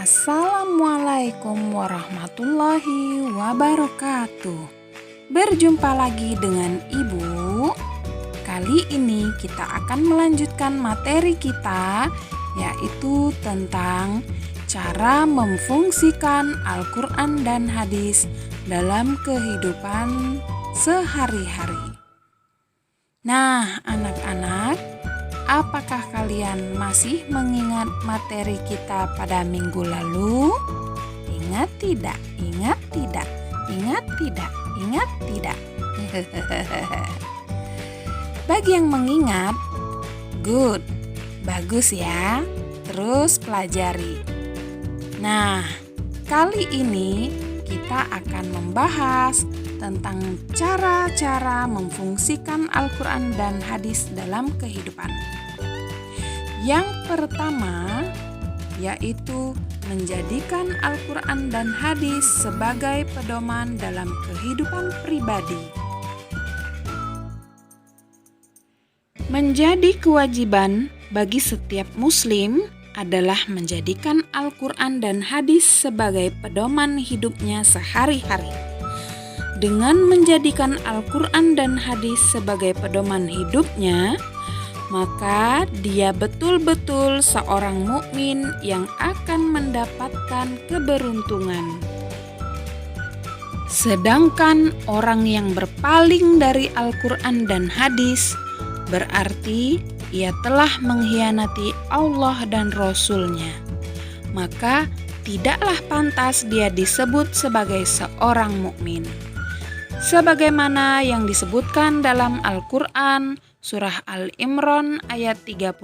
Assalamualaikum warahmatullahi wabarakatuh. Berjumpa lagi dengan Ibu. Kali ini kita akan melanjutkan materi kita, yaitu tentang cara memfungsikan Al-Quran dan hadis dalam kehidupan sehari-hari. Nah, anak-anak, apakah kalian masih mengingat materi kita pada minggu lalu? Ingat tidak? Ingat tidak? Ingat tidak? Ingat tidak? Bagi yang mengingat, good, bagus ya. Terus pelajari. Nah, kali ini kita akan membahas tentang cara-cara memfungsikan Al-Quran dan hadis dalam kehidupan. Yang pertama, yaitu menjadikan Al-Quran dan hadis sebagai pedoman dalam kehidupan pribadi. Menjadi kewajiban bagi setiap muslim adalah menjadikan Al-Quran dan hadis sebagai pedoman hidupnya sehari-hari. Dengan menjadikan Al-Quran dan hadis sebagai pedoman hidupnya, maka dia betul-betul seorang mukmin yang akan mendapatkan keberuntungan. Sedangkan orang yang berpaling dari Al-Quran dan hadis berarti ia telah mengkhianati Allah dan Rasul-Nya. Maka tidaklah pantas dia disebut sebagai seorang mukmin. Sebagaimana yang disebutkan dalam Al-Quran, surah Al-Imran ayat 32.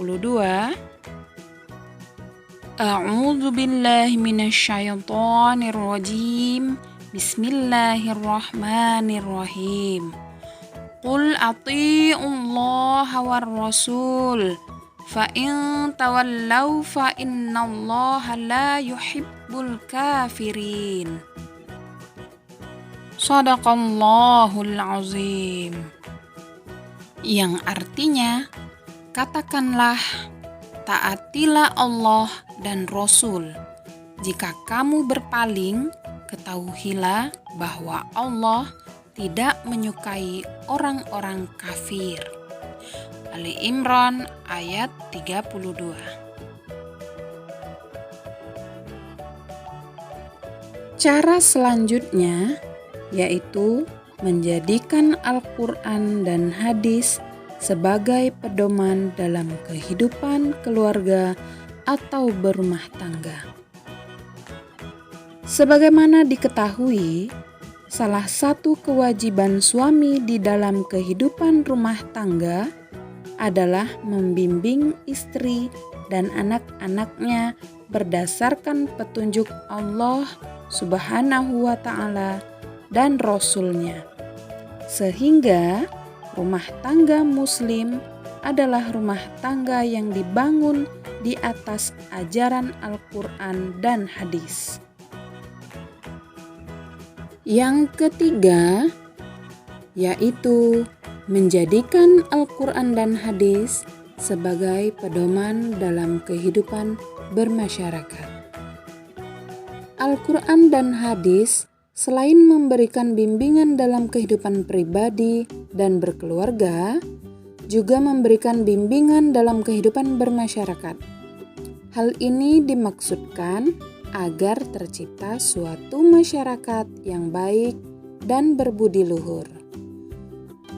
A'udzu billahi minasyaitonir rajim. Bismillahirrahmanirrahim. Qul atii'ullaha war rasul fa in tawallaw fa innallaha la yuhibbul kafirin. Shadaqallahul azim. Yang artinya, katakanlah, taatilah Allah dan Rasul. Jika kamu berpaling, ketahuilah bahwa Allah tidak menyukai orang-orang kafir. Ali Imran ayat 32. Cara selanjutnya yaitu menjadikan Al-Quran dan hadis sebagai pedoman dalam kehidupan keluarga atau berumah tangga. Sebagaimana diketahui, salah satu kewajiban suami di dalam kehidupan rumah tangga adalah membimbing istri dan anak-anaknya berdasarkan petunjuk Allah Subhanahu wa Ta'ala dan Rasul-Nya, sehingga rumah tangga muslim adalah rumah tangga yang dibangun di atas ajaran Al-Quran dan hadis. Yang ketiga, yaitu menjadikan Al-Quran dan hadis sebagai pedoman dalam kehidupan bermasyarakat. Al-Quran dan hadis selain memberikan bimbingan dalam kehidupan pribadi dan berkeluarga, juga memberikan bimbingan dalam kehidupan bermasyarakat. Hal ini dimaksudkan agar tercipta suatu masyarakat yang baik dan berbudi luhur.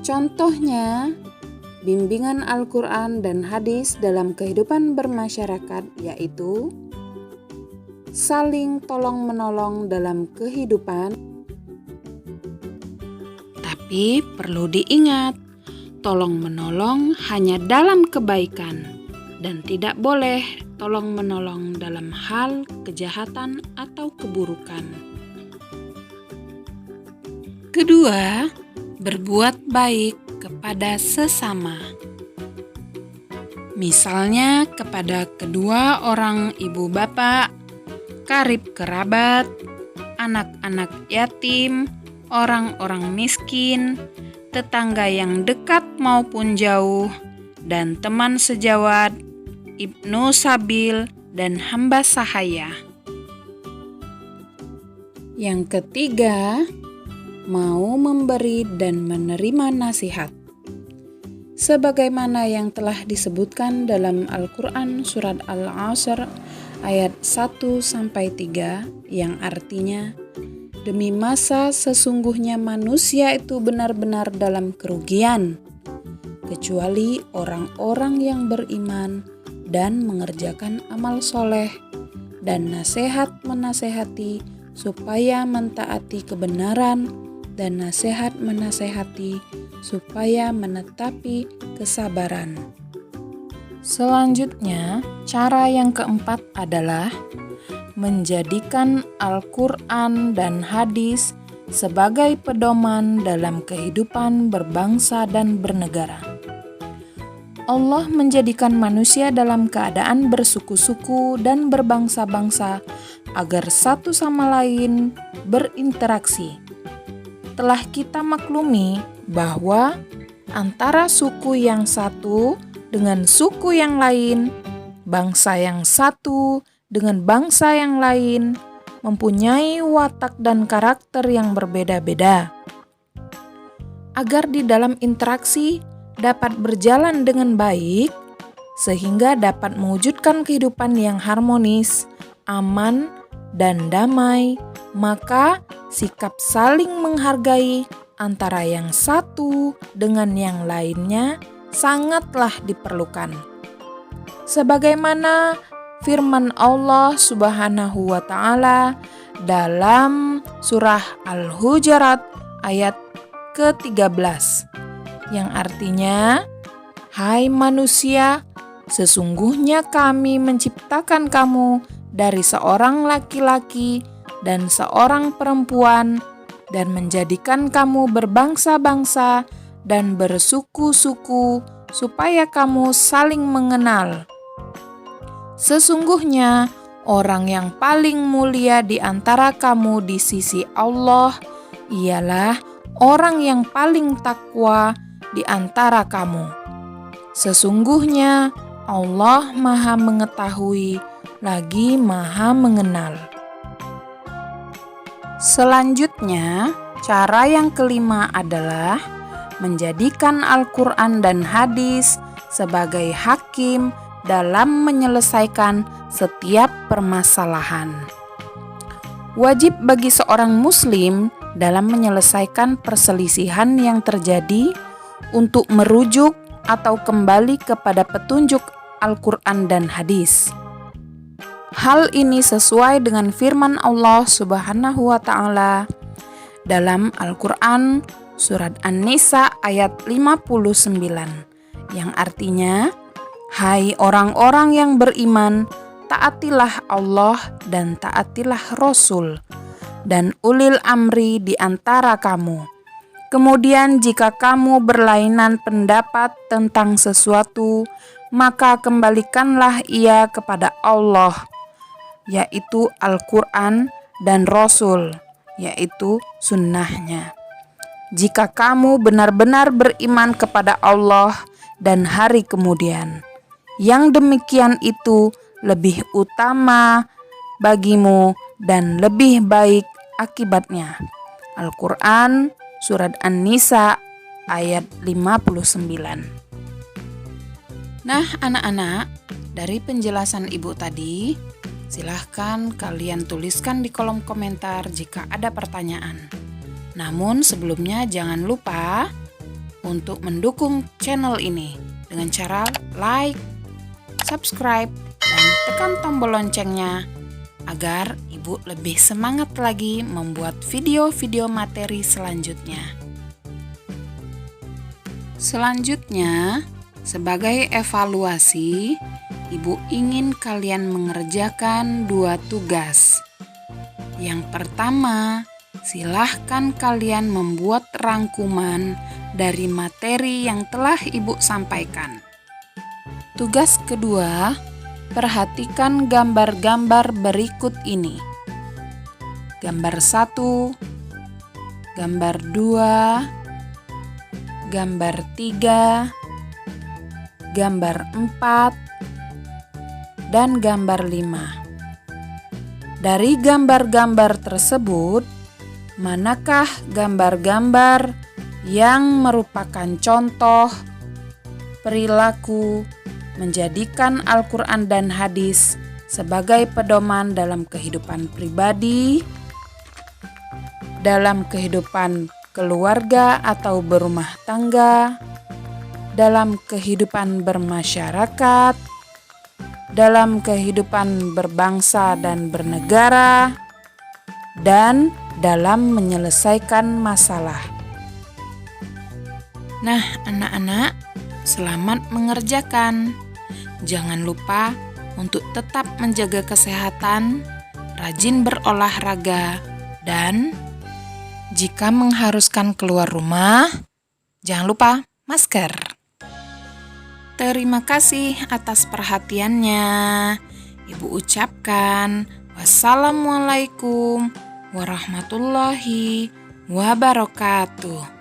Contohnya, bimbingan Al-Quran dan hadis dalam kehidupan bermasyarakat yaitu saling tolong-menolong dalam kehidupan. Tapi perlu diingat, tolong-menolong hanya dalam kebaikan dan tidak boleh tolong-menolong dalam hal kejahatan atau keburukan. Kedua, berbuat baik kepada sesama. Misalnya kepada kedua orang ibu bapak, karib kerabat, anak-anak yatim, orang-orang miskin, tetangga yang dekat maupun jauh, dan teman sejawat, ibnu sabil, dan hamba sahaya. Yang ketiga, mau memberi dan menerima nasihat. Sebagaimana yang telah disebutkan dalam Al-Quran surat Al-Asr ayat 1-3 yang artinya, demi masa sesungguhnya manusia itu benar-benar dalam kerugian, kecuali orang-orang yang beriman dan mengerjakan amal soleh, dan nasihat menasehati supaya mentaati kebenaran, dan nasihat menasehati supaya menetapi kesabaran. Selanjutnya, cara yang keempat adalah menjadikan Al-Quran dan hadis sebagai pedoman dalam kehidupan berbangsa dan bernegara. Allah menjadikan manusia dalam keadaan bersuku-suku dan berbangsa-bangsa agar satu sama lain berinteraksi. Telah kita maklumi bahwa antara suku yang satu dengan suku yang lain, bangsa yang satu dengan bangsa yang lain, mempunyai watak dan karakter yang berbeda-beda. Agar di dalam interaksi dapat berjalan dengan baik, sehingga dapat mewujudkan kehidupan yang harmonis, aman, dan damai, maka sikap saling menghargai antara yang satu dengan yang lainnya sangatlah diperlukan. Sebagaimana firman Allah Subhanahu wa Ta'ala dalam surah Al-Hujurat ayat ke-13 yang artinya, hai manusia, sesungguhnya kami menciptakan kamu dari seorang laki-laki dan seorang perempuan dan menjadikan kamu berbangsa-bangsa dan bersuku-suku supaya kamu saling mengenal. Sesungguhnya orang yang paling mulia di antara kamu di sisi Allah ialah orang yang paling takwa di antara kamu. Sesungguhnya Allah Maha Mengetahui lagi Maha Mengenal. Selanjutnya, cara yang kelima adalah menjadikan Al-Quran dan hadis sebagai hakim dalam menyelesaikan setiap permasalahan. Wajib bagi seorang muslim dalam menyelesaikan perselisihan yang terjadi untuk merujuk atau kembali kepada petunjuk Al-Quran dan hadis. Hal ini sesuai dengan firman Allah Subhanahu wa Ta'ala dalam Al-Quran surat An-Nisa ayat 59 yang artinya, hai orang-orang yang beriman, taatilah Allah dan taatilah Rasul dan ulil amri di antara kamu. Kemudian jika kamu berlainan pendapat tentang sesuatu, maka kembalikanlah ia kepada Allah, yaitu Al-Quran, dan Rasul, yaitu sunnahnya. Jika kamu benar-benar beriman kepada Allah dan hari kemudian, yang demikian itu lebih utama bagimu dan lebih baik akibatnya. Al-Quran surat An-Nisa ayat 59. Nah anak-anak, dari penjelasan ibu tadi, silahkan kalian tuliskan di kolom komentar jika ada pertanyaan. Namun sebelumnya jangan lupa untuk mendukung channel ini dengan cara like, subscribe, dan tekan tombol loncengnya agar ibu lebih semangat lagi membuat video-video materi selanjutnya. Selanjutnya, sebagai evaluasi, ibu ingin kalian mengerjakan 2 tugas. Yang pertama, silahkan kalian membuat rangkuman dari materi yang telah ibu sampaikan. Tugas kedua, perhatikan gambar-gambar berikut ini. Gambar 1, gambar 2, gambar 3, gambar 4, dan gambar 5. Dari gambar-gambar tersebut, manakah gambar-gambar yang merupakan contoh perilaku menjadikan Al-Quran dan hadis sebagai pedoman dalam kehidupan pribadi, dalam kehidupan keluarga atau berumah tangga, dalam kehidupan bermasyarakat, dalam kehidupan berbangsa dan bernegara, dan dalam menyelesaikan masalah. Nah, anak-anak, selamat mengerjakan. Jangan lupa untuk tetap menjaga kesehatan, rajin berolahraga, dan jika mengharuskan keluar rumah, jangan lupa masker. Terima kasih atas perhatiannya. Ibu ucapkan wassalamualaikum warahmatullahi wabarakatuh.